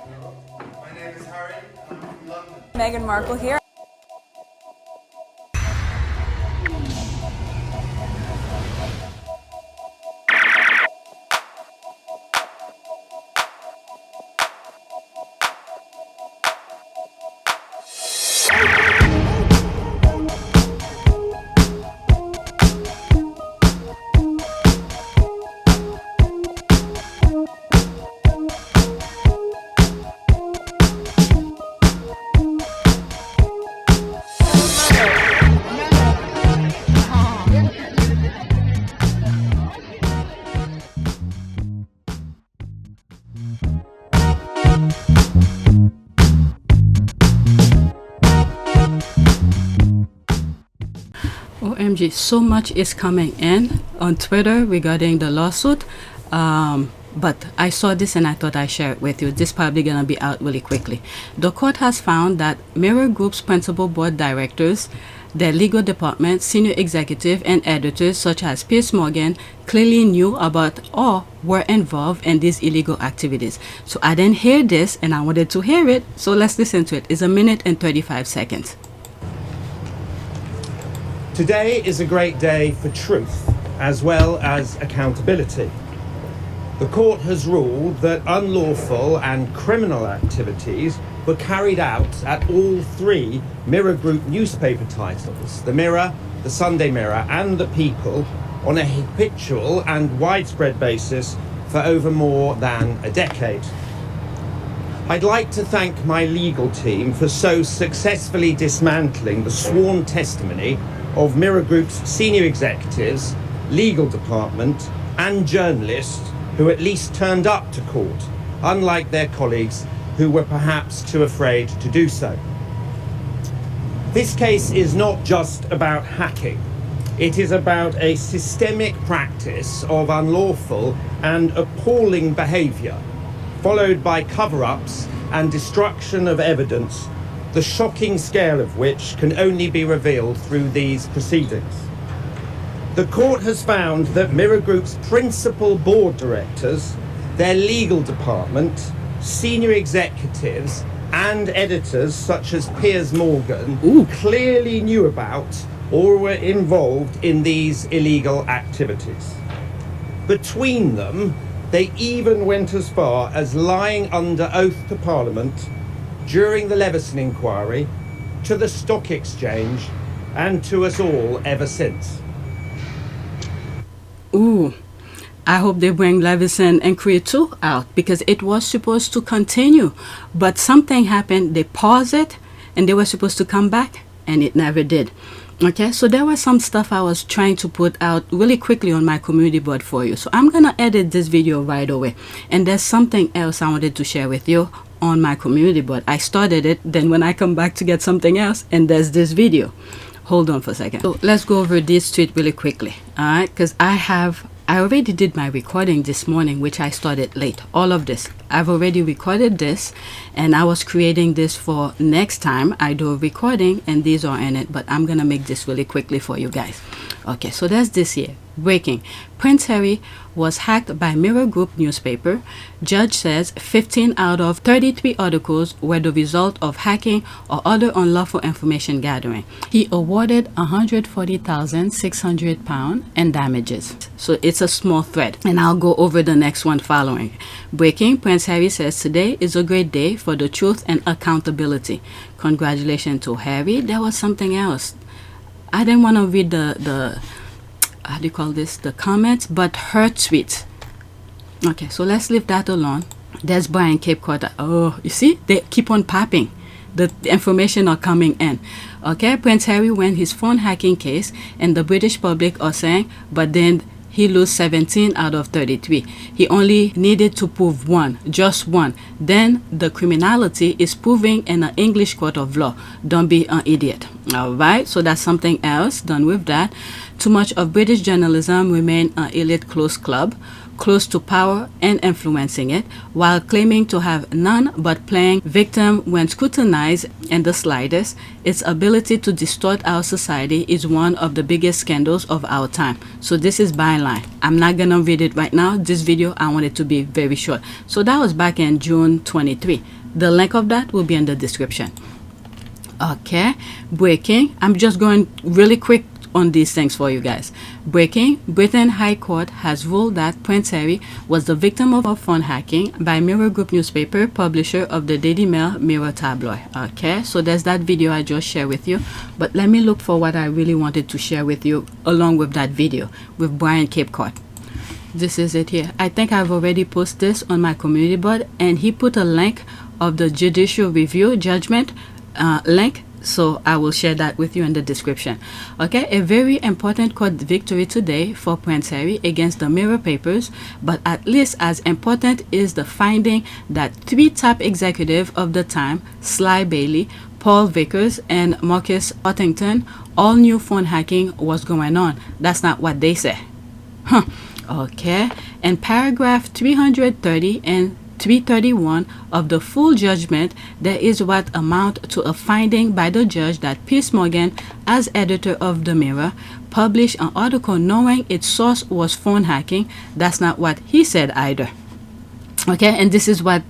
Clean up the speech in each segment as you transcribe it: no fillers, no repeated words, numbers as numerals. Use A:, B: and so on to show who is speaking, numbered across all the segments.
A: My name is Harry, and I'm from London.
B: Meghan Markle here. OMG, so much is coming in on Twitter regarding the lawsuit. But I saw this and I thought I'd share it with you. This is probably going to be out really quickly. The court has found that Mirror Group's principal board directors, their legal department, senior executive, and editors such as Piers Morgan clearly knew about or were involved in these illegal activities. So I didn't hear this and I wanted to hear it. So let's listen to it. It's 1 minute and 35 seconds.
C: Today is a great day for truth as well as accountability. The court has ruled that unlawful and criminal activities were carried out at all 3 Mirror Group newspaper titles, The Mirror, The Sunday Mirror and The People, on a habitual and widespread basis for over more than a decade. I'd like to thank my legal team for so successfully dismantling the sworn testimony of Mirror Group's senior executives, legal department and journalists who at least turned up to court, unlike their colleagues who were perhaps too afraid to do so. This case is not just about hacking. It is about a systemic practice of unlawful and appalling behaviour, followed by cover-ups and destruction of evidence, the shocking scale of which can only be revealed through these proceedings. The court has found that Mirror Group's principal board directors, their legal department, senior executives and editors such as Piers Morgan clearly knew about or were involved in these illegal activities. Between them, they even went as far as lying under oath to Parliament during the Leveson inquiry, to the Stock Exchange and to us all ever since.
B: Ooh, I hope they bring Leveson Inquiry 2 out because it was supposed to continue. But something happened, they paused it and they were supposed to come back and it never did. Okay, so there was some stuff I was trying to put out really quickly on my community board for you. So I'm gonna edit this video right away. And there's something else I wanted to share with you on my community board. I started it, then when I come back to get something else, and there's this video. Hold on for a second. So let's go over this tweet really quickly. All right, because I already did my recording this morning, which I started late. All of this, I've already recorded this, and I was creating this for next time I do a recording, and these are in it, but I'm gonna make this really quickly for you guys. Okay, so that's this here. Breaking. Prince Harry was hacked by Mirror Group newspaper. Judge says 15 out of 33 articles were the result of hacking or other unlawful information gathering. He awarded £140,600 in damages. So it's a small threat. And I'll go over the next one following. Breaking. Prince Harry says today is a great day for the truth and accountability. Congratulations to Harry. There was something else. I didn't want to read the how do you call this, the comments, but her tweet. Okay, so let's leave that alone. There's Brian Cape Cod. Oh, you see, they keep on popping. The information are coming in. Okay, Prince Harry won his phone hacking case, and the British public are saying, but then he lost 17 out of 33. He only needed to prove one, just one. Then the criminality is proving in an English court of law. Don't be an idiot. All right, so that's something else. Done with that. Too much of British journalism remain an elite close club. close to power and influencing it, while claiming to have none but playing victim when scrutinized in the slightest. Its ability to distort our society is one of the biggest scandals of our time. So this is byline. I'm not gonna read it right now. This video, I want it to be very short. So that was back in June 23. The link of that will be in the description. Okay, breaking. I'm just going really quick on these things for you guys. Breaking. Britain High Court has ruled that Prince Harry was the victim of phone hacking by Mirror Group newspaper, publisher of the Daily Mail Mirror tabloid. Okay, so there's that video I just shared with you, but let me look for what I really wanted to share with you along with that video with Brian Cape Cod. This is it here. I think I've already posted this on my community board, and he put a link of the judicial review judgment link, so I will share that with you in the description. Okay, a very important court victory today for Prince Harry against the Mirror papers, but at least as important is the finding that 3 top executives of the time, Sly Bailey, Paul Vickers, and Marcus Ottington, all knew phone hacking was going on. That's not what they say. Okay, in paragraph 330 and 331 of the full judgment, there is what amount to a finding by the judge that Piers Morgan, as editor of the Mirror, published an article knowing its source was phone hacking. That's not what he said either. Okay, and this is what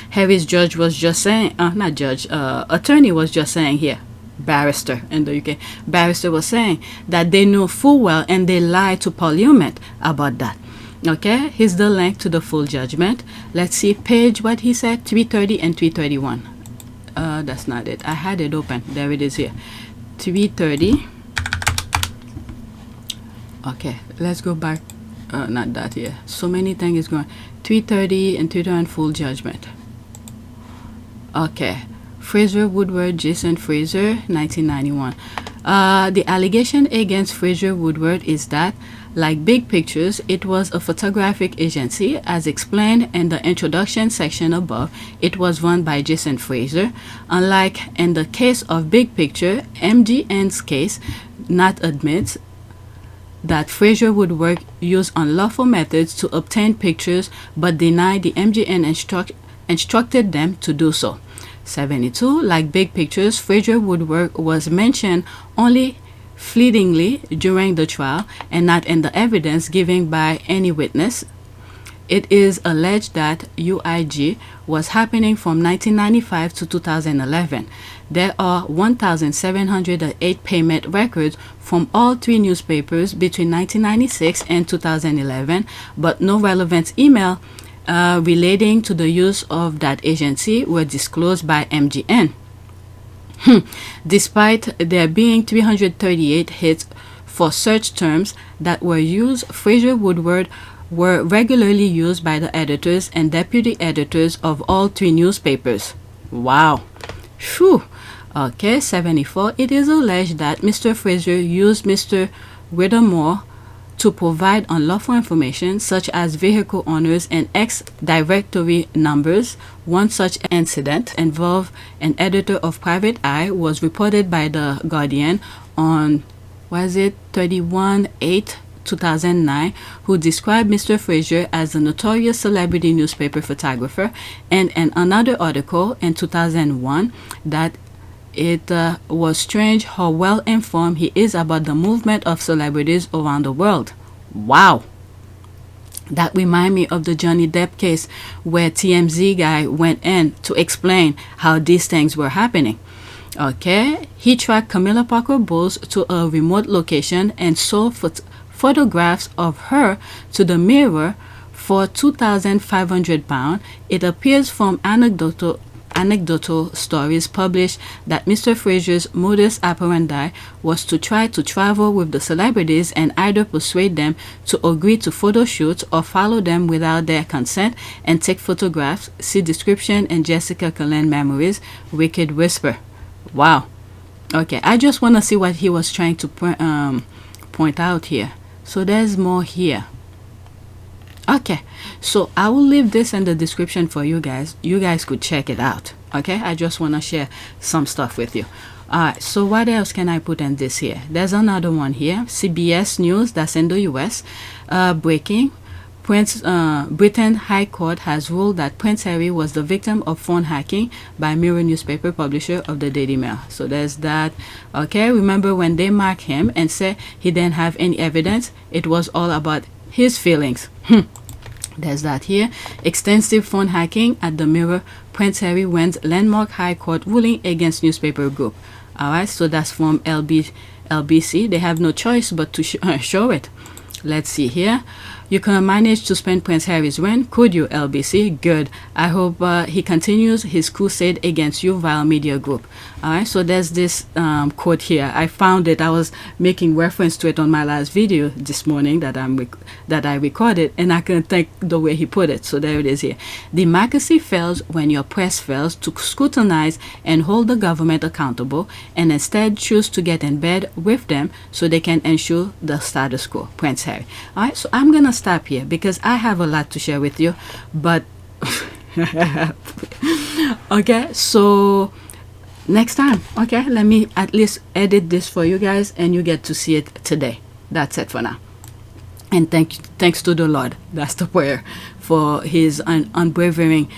B: Harry's judge was just saying. Not judge, attorney was just saying here. Barrister in the UK. Barrister was saying that they knew full well and they lied to Parliament about that. Okay, here's the link to the full judgment. Let's see page what he said, 330 and 331. That's not it. I had it open. There it is here. 330. Okay, let's go back. Not that here. So many things going. 330 and 331 full judgment. Okay. Fraser Woodward, Jason Fraser, 1991. The allegation against Fraser Woodward is that, like Big Pictures, it was a photographic agency. As explained in the introduction section above, it was run by Jason Fraser. Unlike in the case of Big Picture, MGN's case not admits that Fraser Woodward used unlawful methods to obtain pictures, but denied the MGN instructed them to do so. 72. Like Big Pictures, Fraser Woodward was mentioned only fleetingly during the trial and not in the evidence given by any witness. It is alleged that UIG was happening from 1995 to 2011. There are 1,708 payment records from all 3 newspapers between 1996 and 2011, but no relevant email relating to the use of that agency were disclosed by MGN. Despite there being 338 hits for search terms that were used, Fraser Woodward were regularly used by the editors and deputy editors of all 3 newspapers. Wow. Phew. Okay, 74. It is alleged that Mr. Fraser used Mr. Whittemore to provide unlawful information such as vehicle owners and ex-directory numbers. One such incident involved an editor of Private Eye was reported by The Guardian on, 31/8/2009, who described Mr. Fraser as a notorious celebrity newspaper photographer, and in another article in 2001 that it was strange how well informed he is about the movement of celebrities around the world. Wow. That reminds me of the Johnny Depp case where TMZ guy went in to explain how these things were happening. Okay, he tracked Camilla Parker Bowles to a remote location and sold photographs of her to the Mirror for £2,500. It appears from anecdotal stories published that Mr. Fraser's modus operandi was to try to travel with the celebrities and either persuade them to agree to photo shoots or follow them without their consent and take photographs. See description in Jessica Cullen Memories, Wicked Whisper. Wow. Okay, I just want to see what he was trying to point out here. So there's more here. Okay, so I will leave this in the description for you guys. You guys could check it out. Okay, I just want to share some stuff with you. Alright, so what else can I put in this here? There's another one here. CBS News, that's in the US. Breaking. Britain High Court has ruled that Prince Harry was the victim of phone hacking by Mirror newspaper, publisher of the Daily Mail. So there's that. Okay, remember when they marked him and said he didn't have any evidence, it was all about his feelings. There's that here. Extensive phone hacking at the Mirror. Prince Harry wins landmark High Court ruling against newspaper group. Alright, so that's from LBC. They have no choice but to show it. Let's see here. You can manage to spend Prince Harry's win. Could you, LBC? Good. I hope he continues his crusade against you, vile media group. Alright, so there's this quote here. I found it. I was making reference to it on my last video this morning that I recorded, and I couldn't think the way he put it. So there it is here. Democracy fails when your press fails to scrutinize and hold the government accountable, and instead choose to get in bed with them so they can ensure the status quo. Prince Harry. Alright, so I'm gonna stop here because I have a lot to share with you, but okay, so next time, okay, let me at least edit this for you guys and you get to see it today. That's it for now. And thanks to the Lord, that's the prayer, for his unwavering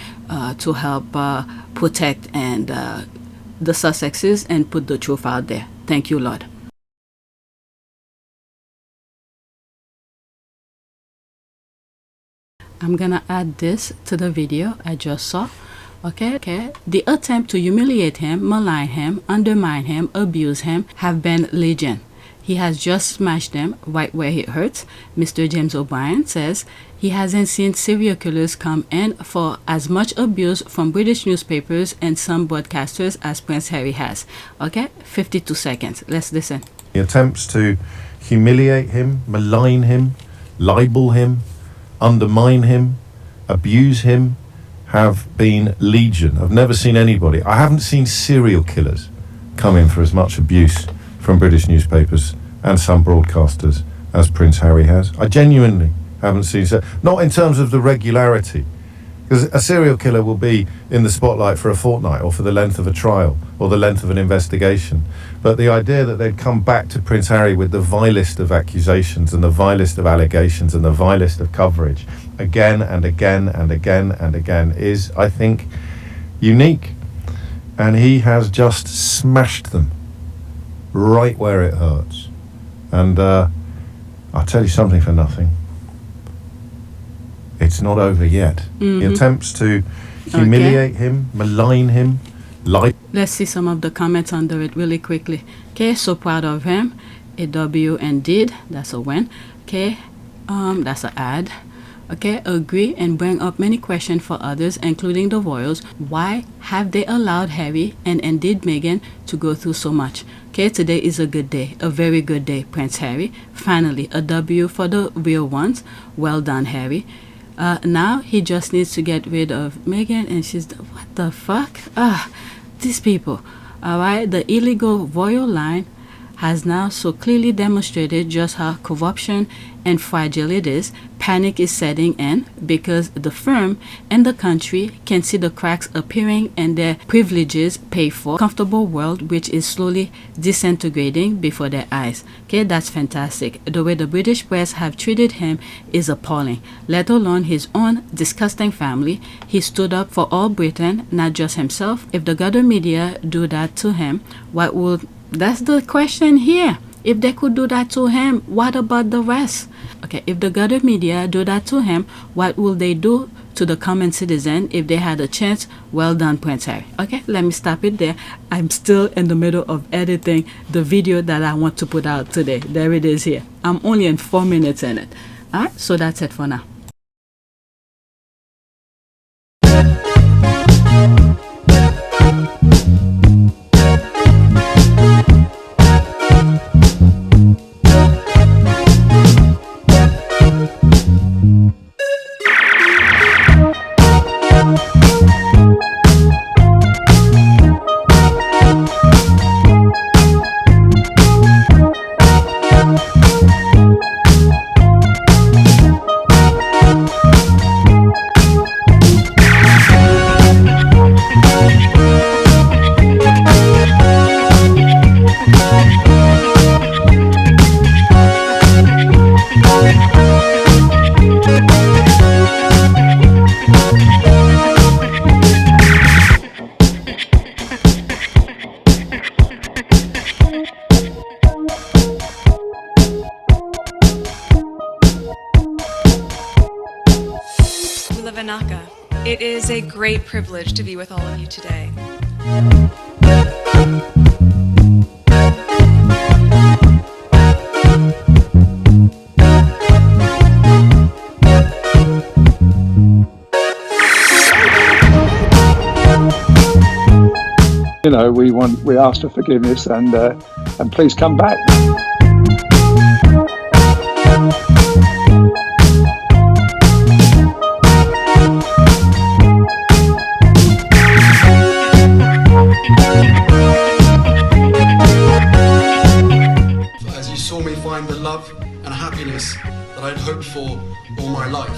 B: to help protect and the Sussexes and put the truth out there. Thank you, Lord. I'm gonna add this to the video I just saw. Okay. The attempt to humiliate him, malign him, undermine him, abuse him have been legion. He has just smashed them right where it hurts. Mr. James O'Briend says he hasn't seen serial killers come in for as much abuse from British newspapers and some broadcasters as Prince Harry has. Okay, 52 seconds. Let's listen.
D: The attempts to humiliate him, malign him, libel him, undermine him, abuse him have been legion. I've never seen anybody. I haven't seen serial killers come in for as much abuse from British newspapers and some broadcasters as Prince Harry has. I genuinely haven't seen so. Not in terms of the regularity, because a serial killer will be in the spotlight for a fortnight or for the length of a trial or the length of an investigation. But the idea that they'd come back to Prince Harry with the vilest of accusations and the vilest of allegations and the vilest of coverage again and again and again and again is, I think, unique. And he has just smashed them right where it hurts. And I'll tell you something for nothing. It's not over yet. He attempts to humiliate him, malign him, lie.
B: Let's see some of the comments under it really quickly. Okay, so proud of him. AW indeed, that's a win. Okay, that's an ad. Okay, agree and bring up many questions for others, including the royals. Why have they allowed Harry and indeed Meghan to go through so much? Okay, today is a good day, a very good day, Prince Harry. Finally, a W for the real ones. Well done, Harry. Now he just needs to get rid of Meghan, and she's what the fuck? These people. Alright, the illegal royal line has now so clearly demonstrated just how corruption and fragile it is. Panic is setting in because the firm and the country can see the cracks appearing in their privileges paid for comfortable world, which is slowly disintegrating before their eyes. Okay, that's fantastic. The way the British press have treated him is appalling, let alone his own disgusting family. He stood up for all Britain, not just himself. If the Gutter media do that to him, what would... That's the question here. If they could do that to him, what about the rest? Okay, if the Gutter media do that to him, what will they do to the common citizen if they had a chance? Well done, Prince Harry. Okay, let me stop it there. I'm still in the middle of editing the video that I want to put out today. There it is here. I'm only in 4 minutes in it. Alright, so that's it for now.
E: Lavanaka. It is a great privilege to be with all of you today.
F: You know, we ask for forgiveness and please come back.
G: As you saw me find the love and happiness that I'd hoped for all my life.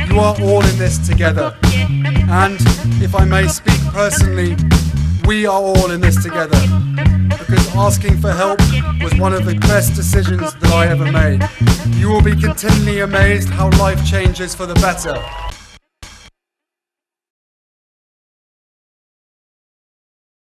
G: You are all in this together, and if I may speak personally, we are all in this together, because asking for help was one of the best decisions that I ever made. You will be continually amazed how life changes for the better.